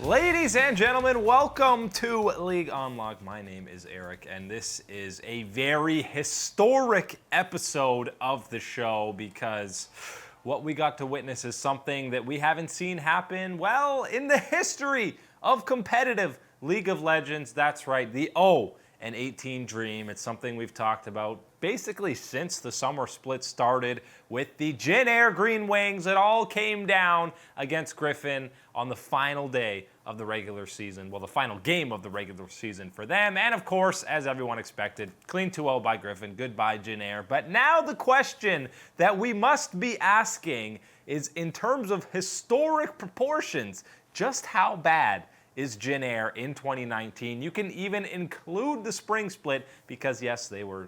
Ladies and gentlemen, welcome to League Unlocked. My name is Eric, and this is a very historic episode of the show because what we got to witness is something that we haven't seen happen, well, in the history of competitive League of Legends. That's right, the 0-18 dream. It's something we've talked about basically since the summer split started with the Jin Air Green Wings. It all came down against Griffin on the final day of the regular season. Well, the final game of the regular season for them. And of course, as everyone expected, clean 2-0 by Griffin. Goodbye, Jin Air. But now the question that we must be asking is, in terms of historic proportions, just how bad is Jin Air in 2019? You can even include the spring split because, yes, they were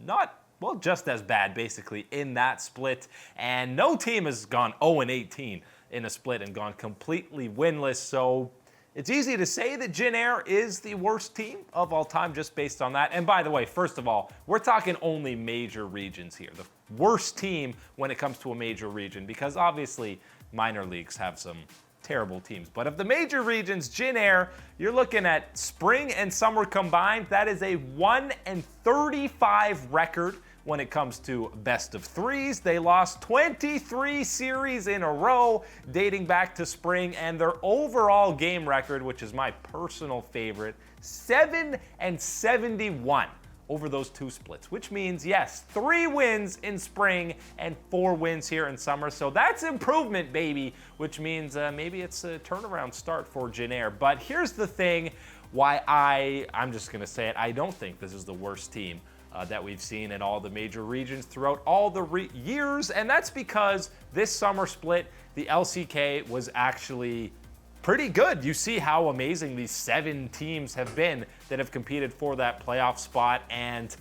not, well, just as bad, basically, in that split. And no team has gone 0-18 in a split and gone completely winless. So it's easy to say that Jin Air is the worst team of all time just based on that. And by the way, first of all, we're talking only major regions here. The worst team when it comes to a major region, because obviously minor leagues have some terrible teams. But of the major regions, Jin Air, you're looking at spring and summer combined. That is a 1-35 record when it comes to best of threes. They lost 23 series in a row dating back to spring, and their overall game record, which is my personal favorite, 7-71 over those two splits, which means, yes, 3 wins in spring and 4 wins here in summer. So that's improvement, baby, which means maybe it's a turnaround start for Jin Air. But here's the thing why I'm just going to say it. I don't think this is the worst team that we've seen in all the major regions throughout all the years. And that's because this summer split, the LCK was actually pretty good. You see how amazing these 7 teams have been that have competed for that playoff spot. And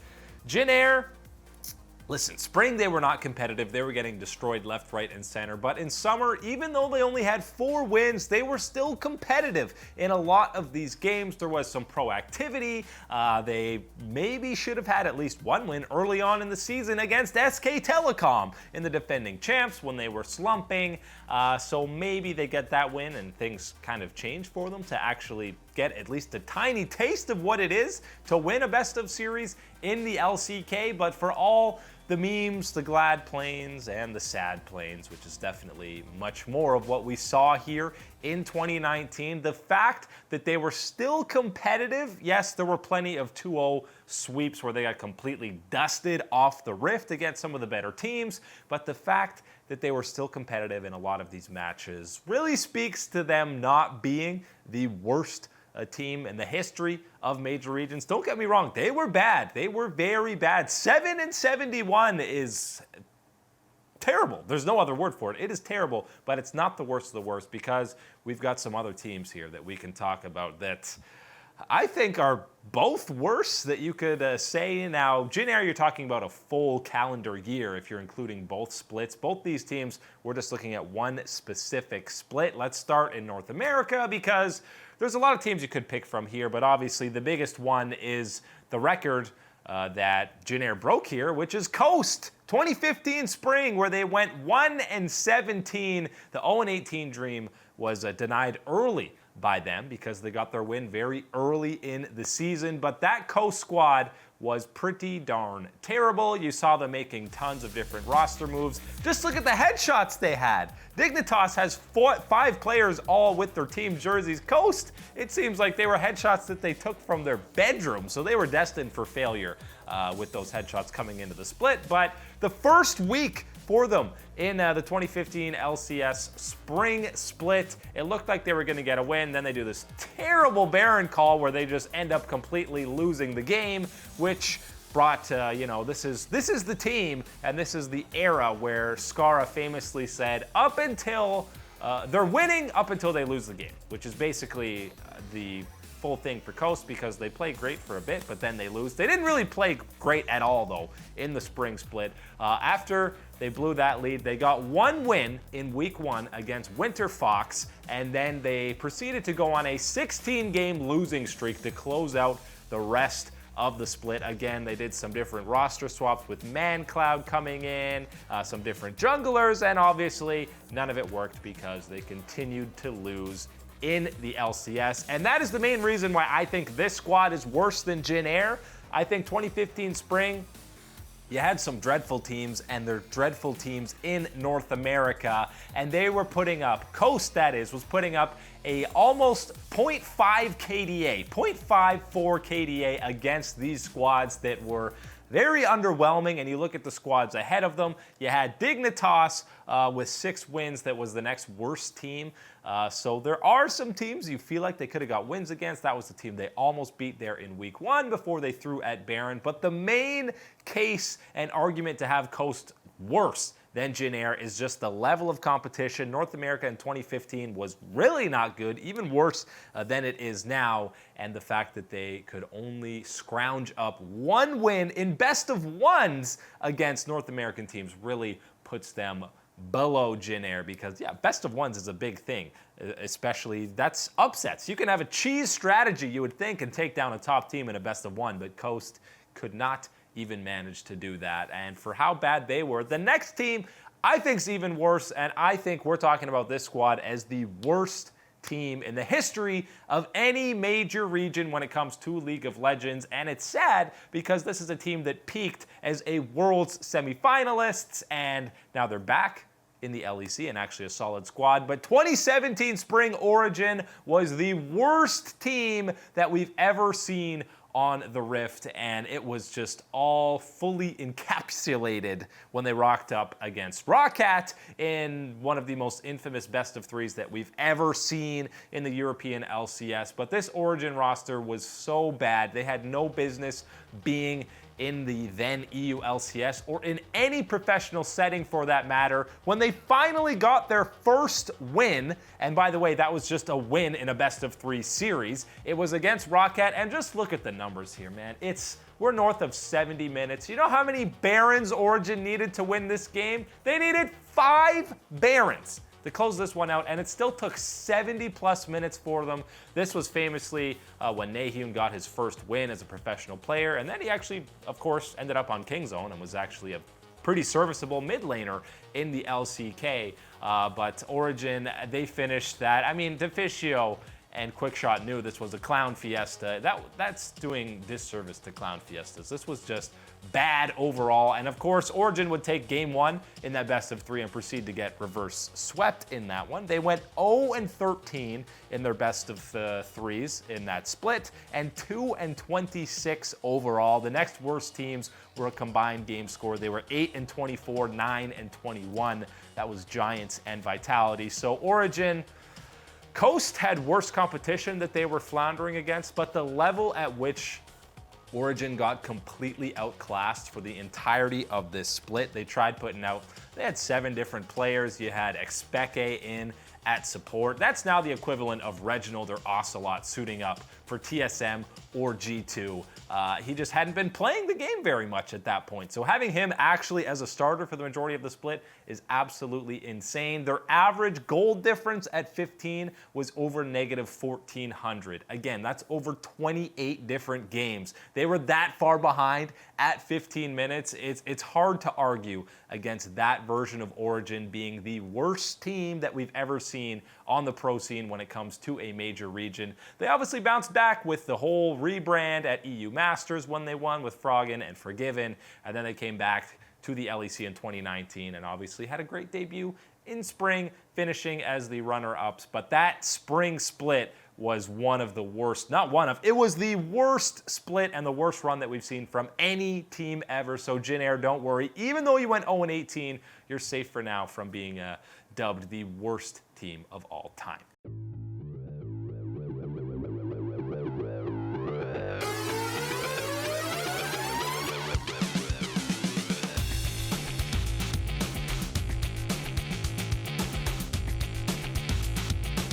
Jin Air, listen, spring they were not competitive. They were getting destroyed left, right, and center. But in summer, even though they only had 4 wins, they were still competitive in a lot of these games. There was some proactivity. They maybe should have had at least 1 win early on in the season against SK Telecom in the defending champs when they were slumping. So maybe they get that win and things kind of change for them to actually get at least a tiny taste of what it is to win a best of series in the LCK. But for all the memes, the glad planes, and the sad planes, which is definitely much more of what we saw here in 2019. The fact that they were still competitive, yes, there were plenty of 2-0 sweeps where they got completely dusted off the rift against some of the better teams, but the fact that they were still competitive in a lot of these matches really speaks to them not being the worst team in the history of major regions. Don't get me wrong, they were bad. They were very bad. 7-71 is terrible. There's no other word for it. It is terrible, but it's not the worst of the worst because we've got some other teams here that we can talk about that I think are both worse that you could say. Now, Jin Air, you're talking about a full calendar year if you're including both splits. Both these teams, we're just looking at one specific split. Let's start in North America because there's a lot of teams you could pick from here, but obviously the biggest one is the record that Jin Air broke here, which is Coast 2015 spring, where they went 1-17. The 0-18 dream was denied early by them because they got their win very early in the season. But that Coast squad was pretty darn terrible. You saw them making tons of different roster moves. Just look at the headshots they had. Dignitas has 5 players all with their team jerseys. Coast, it seems like they were headshots that they took from their bedroom, so they were destined for failure with those headshots coming into the split. But the first week for them in the 2015 LCS spring split, it looked like they were going to get a win. Then they do this terrible Baron call where they just end up completely losing the game, which brought, this is the team and this is the era where Skara famously said, up until they're winning up until they lose the game, which is basically the full thing for Coast because they play great for a bit, but then they lose. They didn't really play great at all, though, in the spring split. After they blew that lead, they got 1 win in week 1 against Winter Fox, and then they proceeded to go on a 16-game losing streak to close out the rest of the split. Again, they did some different roster swaps with ManCloud coming in, some different junglers, and obviously none of it worked because they continued to lose in the LCS. And that is the main reason why I think this squad is worse than Jin Air. I think 2015 spring, you had some dreadful teams, and they're dreadful teams in North America, and they were putting up, Coast that is, was putting up a almost 0.5 KDA, 0.54 KDA against these squads that were very underwhelming. And you look at the squads ahead of them, you had Dignitas with 6 wins. That was the next worst team. So there are some teams you feel like they could have got wins against. That was the team they almost beat there in week 1 before they threw at Baron. But the main case and argument to have Coast worse than Jin Air is just the level of competition. North America in 2015 was really not good, even worse than it is now. And the fact that they could only scrounge up 1 win in best of ones against North American teams really puts them below Jin Air, because yeah, best of ones is a big thing, especially that's upsets. You can have a cheese strategy, you would think, and take down a top team in a best of 1, but Coast could not even manage to do that. And for how bad they were, the next team I think is even worse, and I think we're talking about this squad as the worst team in the history of any major region when it comes to League of Legends. And it's sad because this is a team that peaked as a Worlds semifinalists, and now they're back in the LEC and actually a solid squad. But 2017 Spring Origin was the worst team that we've ever seen on the Rift, and it was just all fully encapsulated when they rocked up against Roccat in one of the most infamous best of 3s that we've ever seen in the European LCS. But this Origin roster was so bad, they had no business being in the then EU LCS or in any professional setting for that matter. When they finally got their first win, and by the way, that was just a win in a best of 3 series, it was against Roccat. And just look at the numbers here, man. We're north of 70 minutes. You know how many Barons Origin needed to win this game? They needed 5 Barons to close this one out, and it still took 70 plus minutes for them. This was famously when Nahyun got his first win as a professional player, and then he actually, of course, ended up on Kingzone and was actually a pretty serviceable mid laner in the LCK. But Origin, they finished that. I mean, Deficio and Quickshot knew this was a clown fiesta. That's doing disservice to clown fiestas. This was just bad overall. And of course, Origin would take game 1 in that best of 3 and proceed to get reverse swept in that one. They went 0-13 in their best of 3s in that split, and 2-26 overall. The next worst teams were a combined game score. They were 8-24, 9-21. That was Giants and Vitality. So Origin, Coast had worse competition that they were floundering against, but the level at which Origin got completely outclassed for the entirety of this split. They tried putting out, they had 7 different players. You had Expeke in at support. That's now the equivalent of Reginald or Ocelot suiting up for TSM or G2. He just hadn't been playing the game very much at that point. So having him actually as a starter for the majority of the split is absolutely insane. Their average gold difference at 15 was over negative 1,400. Again, that's over 28 different games. They were that far behind at 15 minutes. It's hard to argue against that version of Origin being the worst team that we've ever seen on the pro scene when it comes to a major region. They obviously bounced back with the whole rebrand at EU Masters when they won with Froggen and Forgiven, and then they came back to the LEC in 2019 and obviously had a great debut in spring, finishing as the runner-ups. But that spring split was one of the worst, it was the worst split and the worst run that we've seen from any team ever. So Jin Air, don't worry. Even though you went 0-18, you're safe for now from being dubbed the worst team of all time.